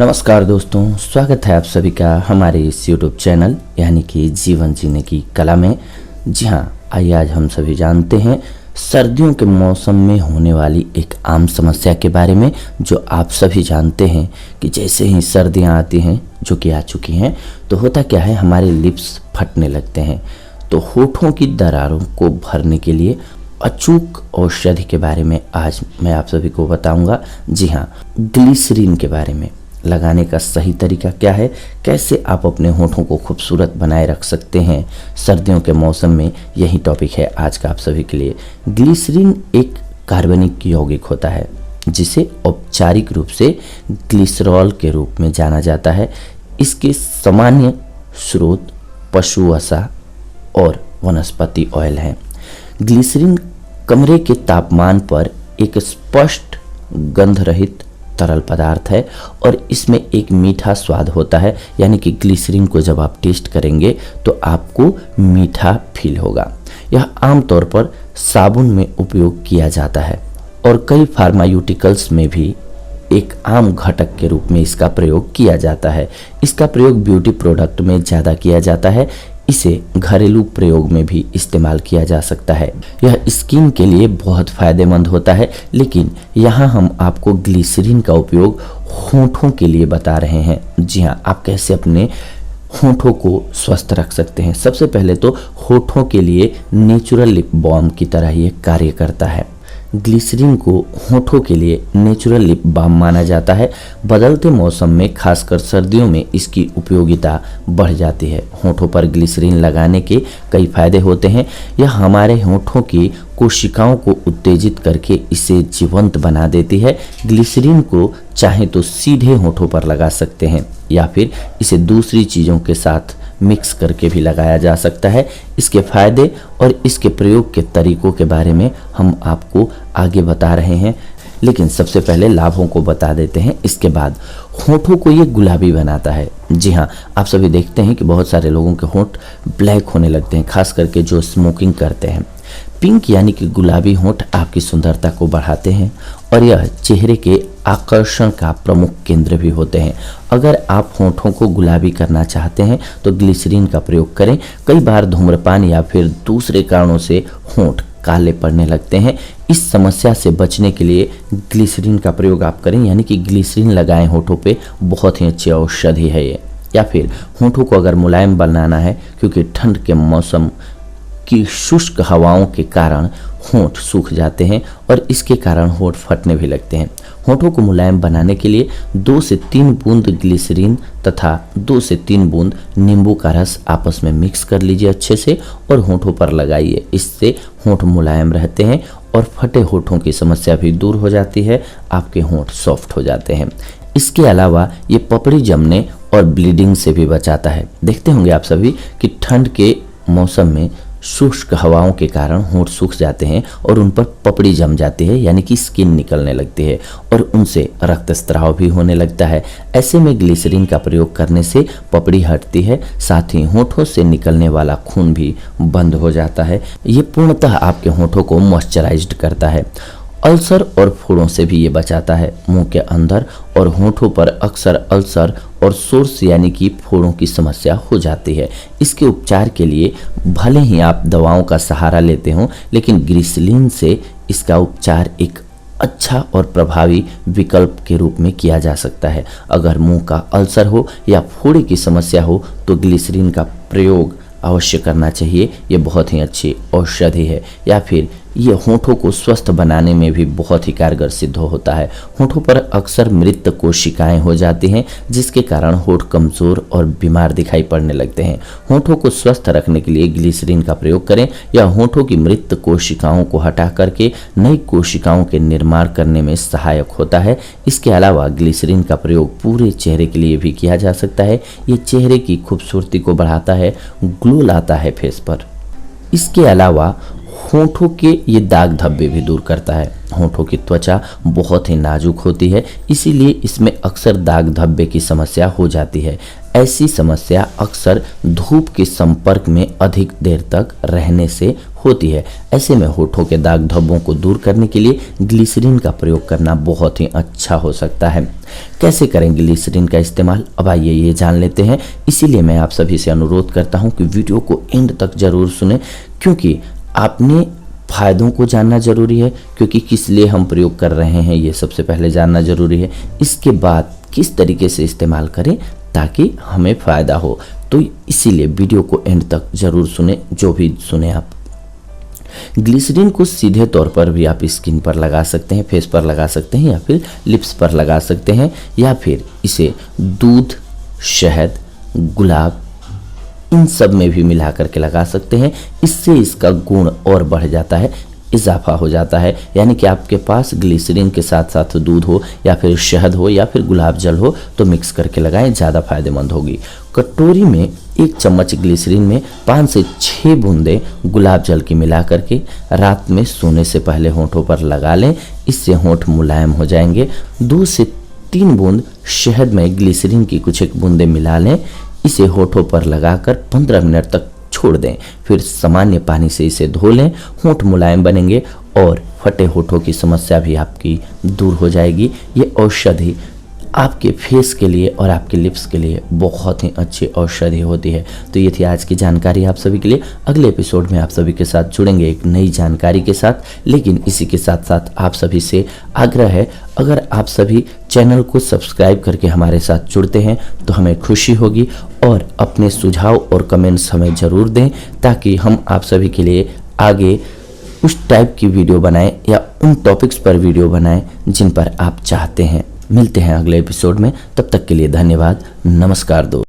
नमस्कार दोस्तों, स्वागत है आप सभी का हमारे इस YouTube चैनल यानी कि जीवन जीने की कला में। जी हाँ, आइए आज हम सभी जानते हैं सर्दियों के मौसम में होने वाली एक आम समस्या के बारे में, जो आप सभी जानते हैं कि जैसे ही सर्दियाँ आती हैं, जो कि आ चुकी हैं, तो होता क्या है, हमारे लिप्स फटने लगते हैं। तो होठों की दरारों को भरने के लिए अचूक औषधि के बारे में आज मैं आप सभी को बताऊंगा। जी हाँ, ग्लिसरीन के बारे में। लगाने का सही तरीका क्या है, कैसे आप अपने होठों को खूबसूरत बनाए रख सकते हैं सर्दियों के मौसम में, यही टॉपिक है आज का आप सभी के लिए। ग्लिसरीन एक कार्बनिक यौगिक होता है जिसे औपचारिक रूप से ग्लिसरॉल के रूप में जाना जाता है। इसके सामान्य स्रोत पशु वसा और वनस्पति ऑयल हैं। ग्लिसरीन कमरे के तापमान पर एक स्पष्ट गंध रहित तरल पदार्थ है और इसमें एक मीठा स्वाद होता है, यानी कि ग्लिसरीन को जब आप टेस्ट करेंगे तो आपको मीठा फील होगा। यह आमतौर पर साबुन में उपयोग किया जाता है और कई फार्मास्यूटिकल्स में भी एक आम घटक के रूप में इसका प्रयोग किया जाता है। इसका प्रयोग ब्यूटी प्रोडक्ट में ज़्यादा किया जाता है। इसे घरेलू प्रयोग में भी इस्तेमाल किया जा सकता है। यह स्किन के लिए बहुत फायदेमंद होता है, लेकिन यहाँ हम आपको ग्लिसरीन का उपयोग होठों के लिए बता रहे हैं। जी हाँ, आप कैसे अपने होठों को स्वस्थ रख सकते हैं। सबसे पहले तो होठों के लिए नेचुरल लिप बाम की तरह ये कार्य करता है। ग्लिसरीन को होठों के लिए नेचुरल लिप बाम माना जाता है। बदलते मौसम में खासकर सर्दियों में इसकी उपयोगिता बढ़ जाती है। होठों पर ग्लिसरीन लगाने के कई फायदे होते हैं। यह हमारे होठों की कोशिकाओं को उत्तेजित करके इसे जीवंत बना देती है। ग्लिसरीन को चाहे तो सीधे होठों पर लगा सकते हैं या फिर इसे दूसरी चीज़ों के साथ मिक्स करके भी लगाया जा सकता है। इसके फायदे और इसके प्रयोग के तरीकों के बारे में हम आपको आगे बता रहे हैं, लेकिन सबसे पहले लाभों को बता देते हैं। इसके बाद होठों को ये गुलाबी बनाता है। जी हाँ, आप सभी देखते हैं कि बहुत सारे लोगों के होंठ ब्लैक होने लगते हैं, खास करके जो स्मोकिंग करते हैं। पिंक यानी कि गुलाबी होंठ आपकी सुंदरता को बढ़ाते हैं और यह चेहरे के आकर्षण का प्रमुख केंद्र भी होते हैं। अगर आप होठों को गुलाबी करना चाहते हैं तो ग्लिसरीन का प्रयोग करें। कई बार धूम्रपान या फिर दूसरे कारणों से होंठ काले पड़ने लगते हैं। इस समस्या से बचने के लिए ग्लिसरीन का प्रयोग आप करें, यानी कि ग्लिसरीन लगाएं होठों पे। बहुत ही अच्छी औषधि है ये। या फिर होठों को अगर मुलायम बनाना है, क्योंकि ठंड के मौसम की शुष्क हवाओं के कारण होंठ सूख जाते हैं और इसके कारण होंठ फटने भी लगते हैं। होंठों को मुलायम बनाने के लिए 2 से 3 बूंद ग्लिसरीन तथा 2 से 3 बूंद नींबू का रस आपस में मिक्स कर लीजिए अच्छे से और होंठों पर लगाइए। इससे होंठ मुलायम रहते हैं और फटे होंठों की समस्या भी दूर हो जाती है। आपके होंठ सॉफ्ट हो जाते हैं। इसके अलावा ये पपड़ी जमने और ब्लीडिंग से भी बचाता है। देखते होंगे आप सभी कि ठंड के मौसम में शुष्क हवाओं के कारण होंठ सूख जाते हैं और उन पर पपड़ी जम जाती है, यानी कि स्किन निकलने लगती है और उनसे रक्तस्राव भी होने लगता है। ऐसे में ग्लिसरीन का प्रयोग करने से पपड़ी हटती है, साथ ही होंठों से निकलने वाला खून भी बंद हो जाता है। ये पूर्णतः आपके होंठों को मॉइस्चराइज्ड करता है। अल्सर और फोड़ों से भी ये बचाता है। मुंह के अंदर और होठों पर अक्सर अल्सर और सोर्स यानी कि फोड़ों की समस्या हो जाती है। इसके उपचार के लिए भले ही आप दवाओं का सहारा लेते हो, लेकिन ग्लिसरीन से इसका उपचार एक अच्छा और प्रभावी विकल्प के रूप में किया जा सकता है। अगर मुंह का अल्सर हो या फोड़े की समस्या हो तो ग्लिसरीन का प्रयोग अवश्य करना चाहिए। ये बहुत ही अच्छी औषधि है। या फिर ये होठों को स्वस्थ बनाने में भी बहुत ही कारगर सिद्ध होता है। होठों पर अक्सर मृत कोशिकाएं हो जाती हैं, जिसके कारण होठ कमजोर और बीमार दिखाई पड़ने लगते हैं। होठों को स्वस्थ रखने के लिए ग्लिसरीन का प्रयोग करें। यह होठों की मृत कोशिकाओं को हटा करके नई कोशिकाओं के निर्माण करने में सहायक होता है। इसके अलावा ग्लिसरीन का प्रयोग पूरे चेहरे के लिए भी किया जा सकता है। ये चेहरे की खूबसूरती को बढ़ाता है, ग्लो लाता है फेस पर। इसके अलावा होठों के ये दाग धब्बे भी दूर करता है। होठों की त्वचा बहुत ही नाजुक होती है, इसीलिए इसमें अक्सर दाग धब्बे की समस्या हो जाती है। ऐसी समस्या अक्सर धूप के संपर्क में अधिक देर तक रहने से होती है। ऐसे में होठों के दाग धब्बों को दूर करने के लिए ग्लिसरीन का प्रयोग करना बहुत ही अच्छा हो सकता है। कैसे करें ग्लिसरीन का इस्तेमाल, अब आइए ये जान लेते हैं। इसीलिए मैं आप सभी से अनुरोध करता हूँ कि वीडियो को एंड तक जरूर सुने, क्योंकि आपने फायदों को जानना जरूरी है, क्योंकि किस लिए हम प्रयोग कर रहे हैं ये सबसे पहले जानना जरूरी है। इसके बाद किस तरीके से इस्तेमाल करें ताकि हमें फ़ायदा हो, तो इसीलिए वीडियो को एंड तक जरूर सुने, जो भी सुने आप। ग्लिसरीन को सीधे तौर पर भी आप स्किन पर लगा सकते हैं, फेस पर लगा सकते हैं, या फिर लिप्स पर लगा सकते हैं, या फिर इसे दूध, शहद, गुलाब, इन सब में भी मिला करके लगा सकते हैं। इससे इसका गुण और बढ़ जाता है, इजाफा हो जाता है। यानी कि आपके पास ग्लिसरीन के साथ साथ दूध हो, या फिर शहद हो, या फिर गुलाब जल हो, तो मिक्स करके लगाएं, ज़्यादा फायदेमंद होगी। कटोरी में 1 चम्मच ग्लिसरीन में 5 से 6 बूंदें गुलाब जल की मिला करके रात में सोने से पहले होठों पर लगा लें। इससे होंठ मुलायम हो जाएंगे। 2 से 3 बूंद शहद में ग्लिसरीन की कुछ एक बूंदें मिला लें। इसे होठों पर लगाकर 15 मिनट तक छोड़ दें। फिर सामान्य पानी से इसे धो लें। होंठ मुलायम बनेंगे और फटे होठों की समस्या भी आपकी दूर हो जाएगी। ये औषधि आपके फेस के लिए और आपके लिप्स के लिए बहुत ही अच्छी औषधि होती है। तो ये थी आज की जानकारी आप सभी के लिए। अगले एपिसोड में आप सभी के साथ जुड़ेंगे एक नई जानकारी के साथ, लेकिन इसी के साथ साथ आप सभी से आग्रह है, अगर आप सभी चैनल को सब्सक्राइब करके हमारे साथ जुड़ते हैं तो हमें खुशी होगी, और अपने सुझाव और कमेंट्स हमें ज़रूर दें, ताकि हम आप सभी के लिए आगे उस टाइप की वीडियो बनाएं या उन टॉपिक्स पर वीडियो बनाएं जिन पर आप चाहते हैं। मिलते हैं अगले एपिसोड में, तब तक के लिए धन्यवाद, नमस्कार दोस्तों।